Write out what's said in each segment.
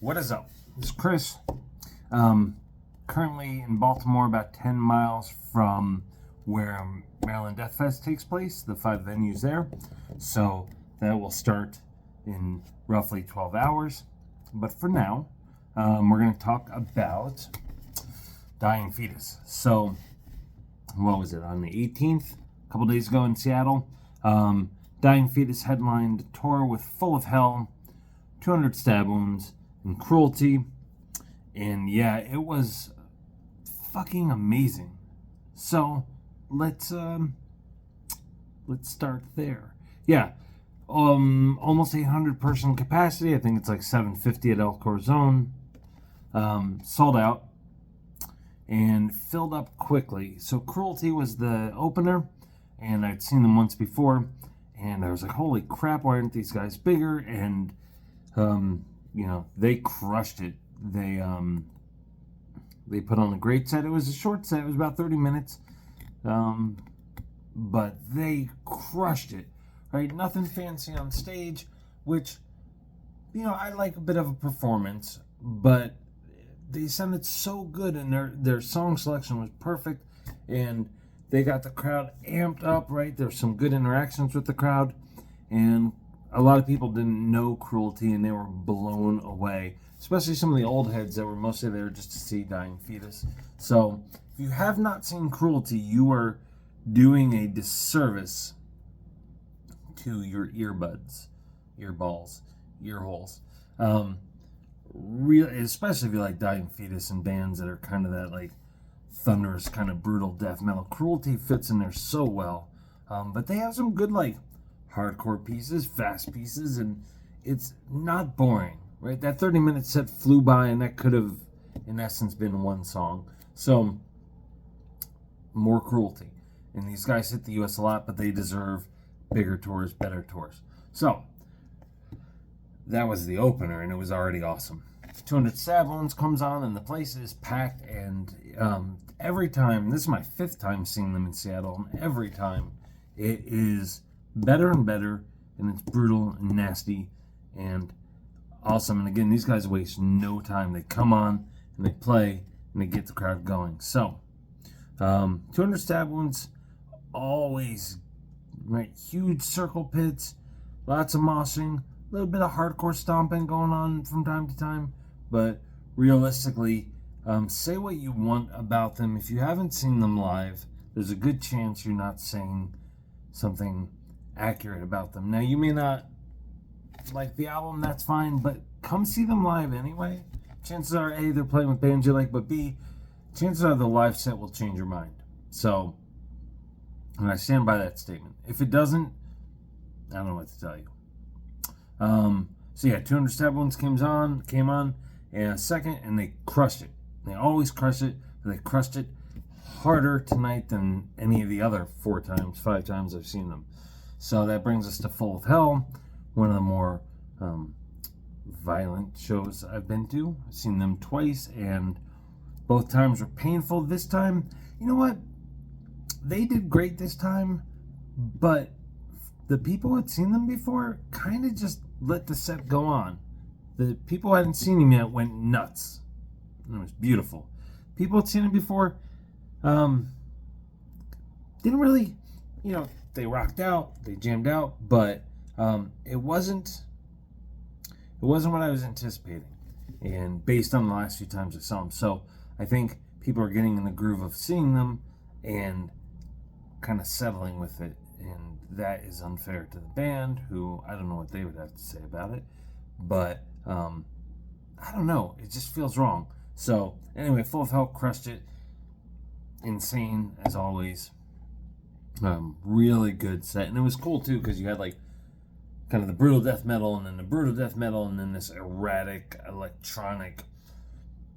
What is up? This is Chris. Currently in Baltimore, about 10 miles from where Maryland Death Fest takes place, the 5 venues there. So that will start in roughly 12 hours. But for now, we're going to talk about Dying Fetus. So, what was it, on the 18th, a couple days ago in Seattle, Dying Fetus headlined a tour with Full of Hell, 200 Stab Wounds, and Cruelty. And yeah, it was fucking amazing. So let's start there. Yeah, almost 800 person capacity. I think it's like 750 at Corazon. Sold out and filled up quickly. So Cruelty was the opener, and I'd seen them once before, and I was like, holy crap, why aren't these guys bigger? And they crushed it. They put on a great set. It was a short set. It was about 30 minutes. But they crushed it. Right? Nothing fancy on stage, which, I like a bit of a performance, but they sounded so good, and their song selection was perfect, and they got the crowd amped up, right? There's some good interactions with the crowd, and a lot of people didn't know Cruelty, and they were blown away, especially some of the old heads that were mostly there just to see Dying Fetus. So, if you have not seen Cruelty, you are doing a disservice to your earbuds, earballs, ear holes. Especially if you like Dying Fetus and bands that are kind of that like thunderous kind of brutal death metal. Cruelty fits in there so well. But they have some good like hardcore pieces, fast pieces, and it's not boring, right? That 30-minute set flew by, and that could have, in essence, been one song. So, more Cruelty. And these guys hit the U.S. a lot, but they deserve bigger tours, better tours. So, that was the opener, and it was already awesome. 200 Stab Wounds comes on, and the place is packed, and every time, this is my 5th time seeing them in Seattle, and every time it is better and better, and it's brutal and nasty and awesome. And again, these guys waste no time. They come on, and they play, and they get the crowd going. So, 200 Stab Wounds, always, right, huge circle pits, lots of moshing, a little bit of hardcore stomping going on from time to time, but realistically, say what you want about them. If you haven't seen them live, there's a good chance you're not saying something accurate about them. Now, you may not like the album, that's fine, but come see them live anyway. Chances are, A, they're playing with bands you like, but B, chances are the live set will change your mind. So, and I stand by that statement. If it doesn't, I don't know what to tell you. So yeah, 200 Stab Wounds came on in a second, and they crushed it. They always crush it, but they crushed it harder tonight than any of the other 5 times I've seen them. So that brings us to Full of Hell, one of the more violent shows I've been to. I've seen them twice, and both times were painful. This time, you know what? They did great this time, but the people who had seen them before kind of just let the set go on. The people who hadn't seen him yet went nuts. And it was beautiful. People who had seen him before didn't really, they rocked out, they jammed out, but it wasn't what I was anticipating, and based on the last few times I saw them. So I think people are getting in the groove of seeing them and kind of settling with it, and that is unfair to the band, who I don't know what they would have to say about it, but I don't know, it just feels wrong. So anyway, Full of Hell crushed it. Insane as always. Really good set, and it was cool too because you had like kind of the brutal death metal, and then the brutal death metal, and then this erratic electronic,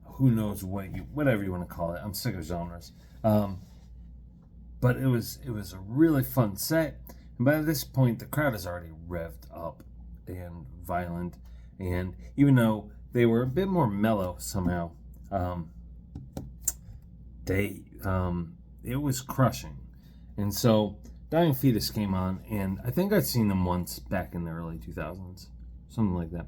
who knows whatever you want to call it. I'm sick of genres. But it was a really fun set, and by this point the crowd is already revved up and violent, and even though they were a bit more mellow somehow, it was crushing. And so Dying Fetus came on, and I think I'd seen them once back in the early 2000s, something like that.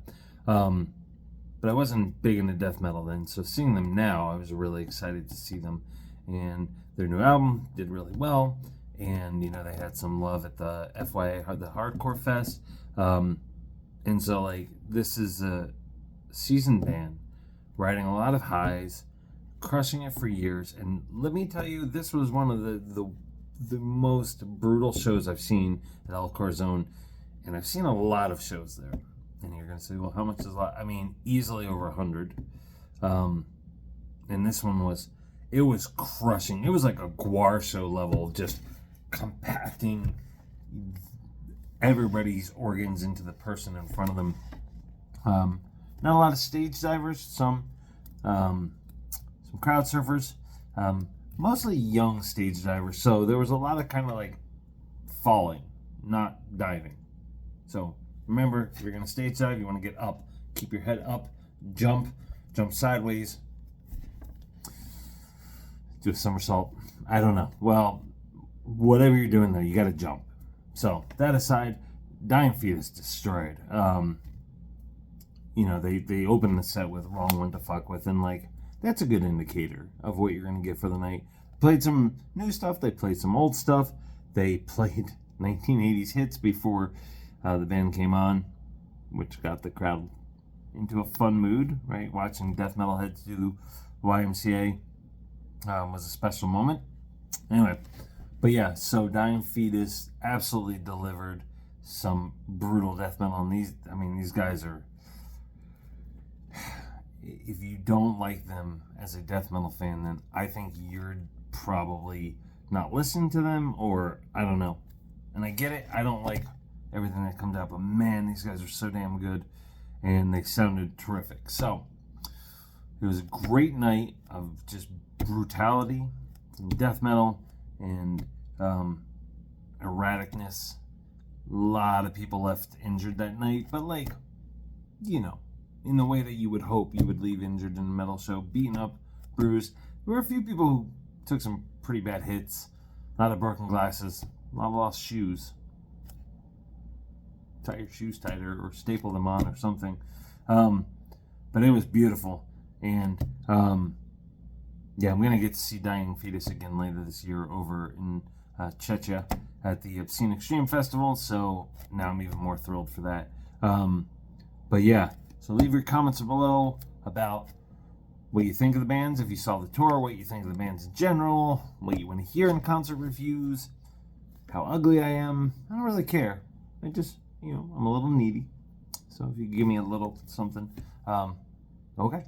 but I wasn't big into death metal then. So seeing them now, I was really excited to see them. And their new album did really well. And, they had some love at the FYA, the Hardcore Fest. And so, like, this is a seasoned band riding a lot of highs, crushing it for years. And let me tell you, this was one of the most brutal shows I've seen at El Corazon. And I've seen a lot of shows there. And you're going to say, well, how much is a lot? I mean, easily over 100. And this one was crushing. It was like a Guar show level, just compacting everybody's organs into the person in front of them. Not a lot of stage divers, some crowd surfers, mostly young stage divers. So there was a lot of kind of like falling, not diving. So remember, if you're going to stage dive, you want to get up, keep your head up, jump sideways, do a somersault. I don't know. Well, whatever you're doing there, you got to jump. So that aside, Dying Fetus destroyed. They opened the set with Wrong One to Fuck With, and like that's a good indicator of what you're gonna get for the night. Played some new stuff. They played some old stuff. They played 1980s hits before the band came on, which got the crowd into a fun mood. Right, watching death metal heads do YMCA was a special moment. Anyway. But yeah, so Dying Fetus absolutely delivered some brutal death metal. And these guys are, if you don't like them as a death metal fan, then I think you're probably not listening to them, or I don't know. And I get it, I don't like everything that comes out, but man, these guys are so damn good, and they sounded terrific. So, it was a great night of just brutality and death metal, and erraticness. A lot of people left injured that night, but in the way that you would hope you would leave injured in a metal show, beaten up, bruised. There were a few people who took some pretty bad hits, a lot of broken glasses, a lot of lost shoes. Tie your shoes tighter or staple them on or something. But it was beautiful, and I'm gonna get to see Dying Fetus again later this year over in Czechia at the Obscene Extreme Festival, so now I'm even more thrilled for that. So leave your comments below about what you think of the bands, if you saw the tour, what you think of the bands in general, what you want to hear in concert reviews, how ugly I am. I don't really care. I just, I'm a little needy. So if you give me a little something, okay.